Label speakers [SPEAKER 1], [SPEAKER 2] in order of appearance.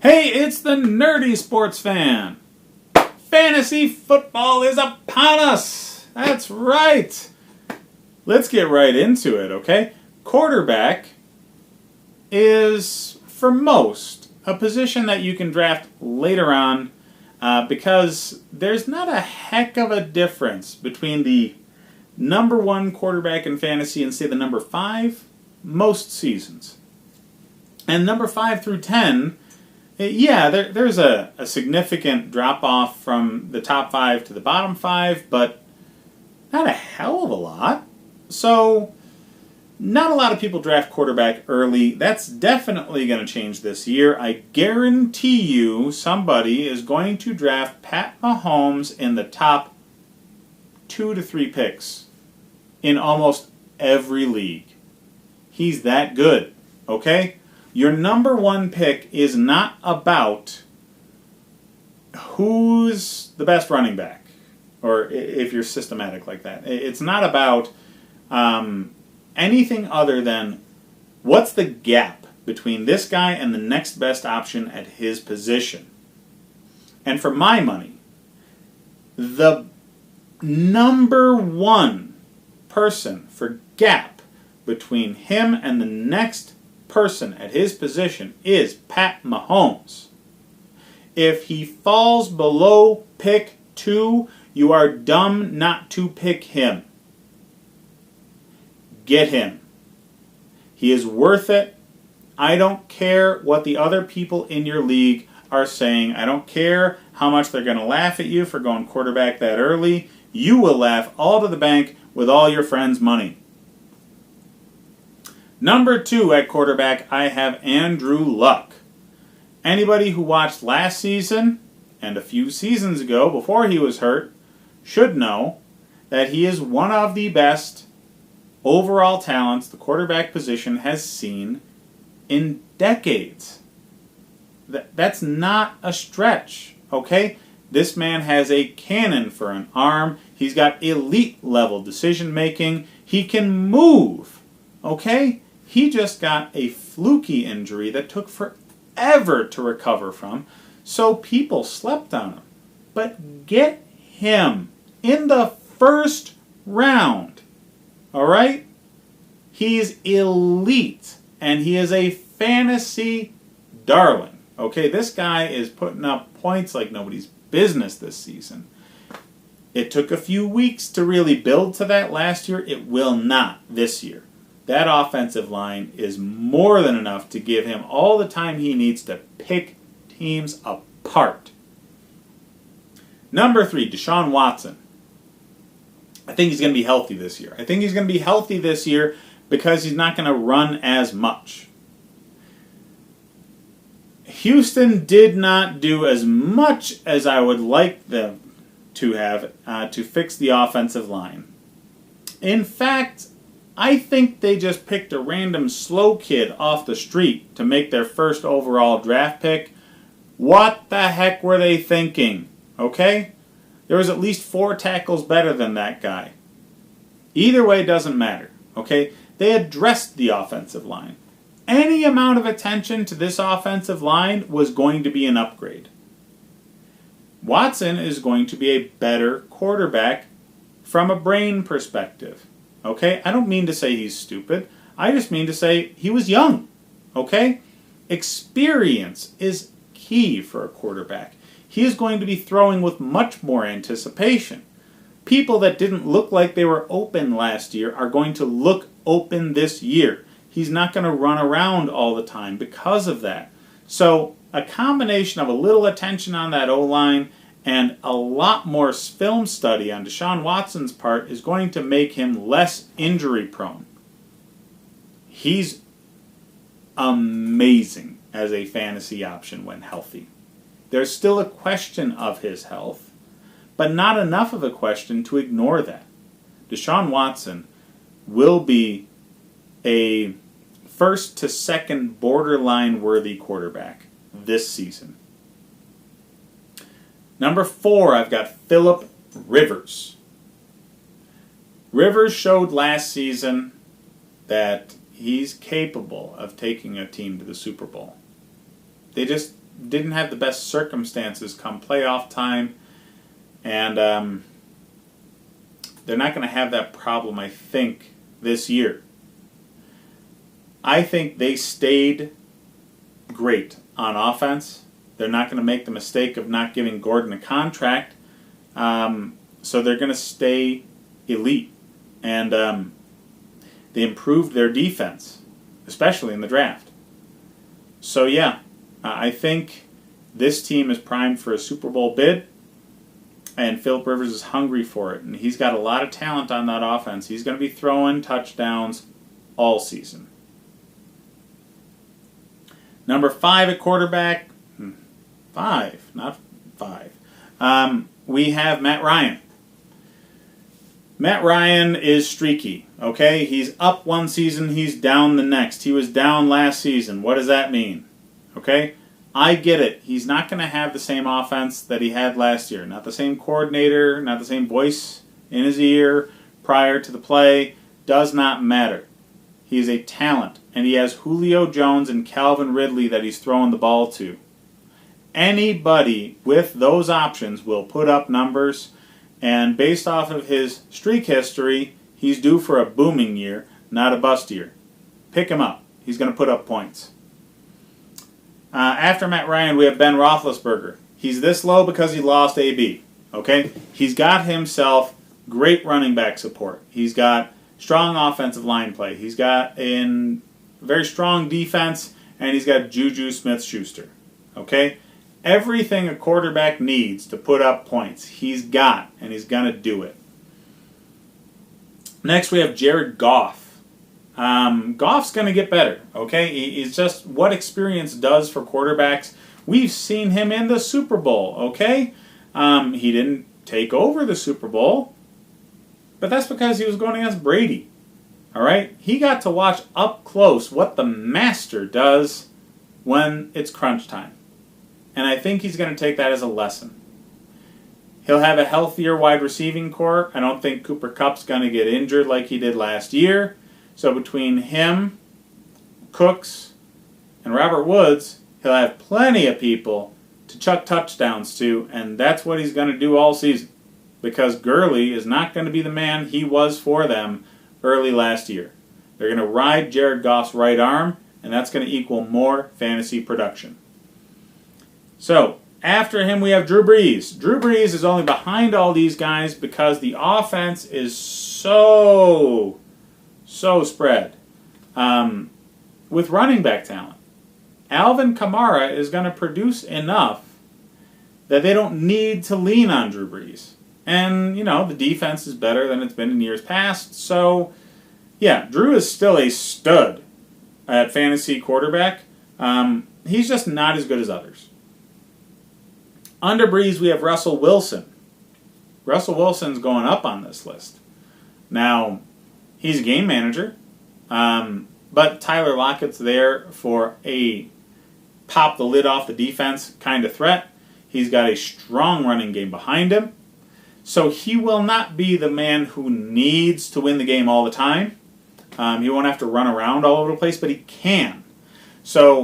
[SPEAKER 1] Hey, it's the nerdy sports fan. Fantasy football is upon us. That's right. Let's get right into it, okay? Quarterback is, for most, a position that you can draft later on because there's not a heck of a difference between the number one quarterback in fantasy and, say, the number 5 most seasons. And number 5 through 10... yeah, there's a significant drop-off from the top 5 to the bottom 5, but not a hell of a lot. So, not a lot of people draft quarterback early. That's definitely going to change this year. I guarantee you somebody is going to draft Pat Mahomes in the top 2 to 3 picks in almost every league. He's that good, okay? Your number 1 pick is not about who's the best running back, or if you're systematic like that. It's not about anything other than what's the gap between this guy and the next best option at his position. And for my money, the number 1 person for gap between him and the next person at his position is Pat Mahomes. If he falls below pick 2, you are dumb not to pick him. Get him. He is worth it. I don't care what the other people in your league are saying. I don't care how much they're going to laugh at you for going quarterback that early. You will laugh all to the bank with all your friends' money. Number 2 at quarterback, I have Andrew Luck. Anybody who watched last season and a few seasons ago before he was hurt should know that he is one of the best overall talents the quarterback position has seen in decades. That's not a stretch, okay? This man has a cannon for an arm. He's got elite level decision making. He can move, okay? He just got a fluky injury that took forever to recover from, so people slept on him. But get him in the first round, all right? He's elite, and he is a fantasy darling, okay? This guy is putting up points like nobody's business this season. It took a few weeks to really build to that last year. It will not this year. That offensive line is more than enough to give him all the time he needs to pick teams apart. Number 3, Shawn Watson. I think he's going to be healthy this year. I think he's going to be healthy this year because he's not going to run as much. Houston did not do as much as I would like them to have to fix the offensive line. In fact, I think they just picked a random slow kid off the street to make their first overall draft pick. What the heck were they thinking? Okay? There was at least 4 tackles better than that guy. Either way, it doesn't matter. Okay? They addressed the offensive line. Any amount of attention to this offensive line was going to be an upgrade. Watson is going to be a better quarterback from a brain perspective. Okay? I don't mean to say he's stupid. I just mean to say he was young. Okay? Experience is key for a quarterback. He is going to be throwing with much more anticipation. People that didn't look like they were open last year are going to look open this year. He's not going to run around all the time because of that. So a combination of a little attention on that O-line and a lot more film study on Shawn Watson's part is going to make him less injury prone. He's amazing as a fantasy option when healthy. There's still a question of his health, but not enough of a question to ignore that. Shawn Watson will be a first to second borderline worthy quarterback this season. Number 4, I've got Phillip Rivers. Rivers showed last season that he's capable of taking a team to the Super Bowl. They just didn't have the best circumstances come playoff time, and they're not going to have that problem, I think, this year. I think they stayed great on offense. They're not going to make the mistake of not giving Gordon a contract, so they're going to stay elite. And they improved their defense, especially in the draft. So yeah, I think this team is primed for a Super Bowl bid, and Phillip Rivers is hungry for it. And he's got a lot of talent on that offense. He's going to be throwing touchdowns all season. Number 5 at quarterback. 5, not 5. We have Matt Ryan. Matt Ryan is streaky, okay? He's up one season, he's down the next. He was down last season. What does that mean? Okay? I get it. He's not going to have the same offense that he had last year. Not the same coordinator, not the same voice in his ear prior to the play. Does not matter. He's a talent, and he has Julio Jones and Calvin Ridley that he's throwing the ball to. Anybody with those options will put up numbers, and based off of his streak history, he's due for a booming year, not a bust year. Pick him up. He's going to put up points. After Matt Ryan, we have Ben Roethlisberger. He's this low because he lost AB. Okay? He's got himself great running back support. He's got strong offensive line play. He's got a very strong defense, and he's got Juju Smith-Schuster. Okay? Everything a quarterback needs to put up points, he's got, and he's going to do it. Next, we have Jared Goff. Goff's going to get better, okay? He's just what experience does for quarterbacks. We've seen him in the Super Bowl, okay? He didn't take over the Super Bowl, but that's because he was going against Brady, all right? He got to watch up close what the master does when it's crunch time. And I think he's going to take that as a lesson. He'll have a healthier wide receiving core. I don't think Cooper Kupp's going to get injured like he did last year. So between him, Cooks, and Robert Woods, he'll have plenty of people to chuck touchdowns to, and that's what he's going to do all season. Because Gurley is not going to be the man he was for them early last year. They're going to ride Jared Goff's right arm, and that's going to equal more fantasy production. So, after him we have Drew Brees. Drew Brees is only behind all these guys because the offense is so spread with running back talent. Alvin Kamara is going to produce enough that they don't need to lean on Drew Brees. And, the defense is better than it's been in years past. So, yeah, Drew is still a stud at fantasy quarterback. He's just not as good as others. Under Brees, we have Russell Wilson. Russell Wilson's going up on this list. Now, he's a game manager, but Tyler Lockett's there for a pop the lid off the defense kind of threat. He's got a strong running game behind him. So he will not be the man who needs to win the game all the time. He won't have to run around all over the place, but he can. So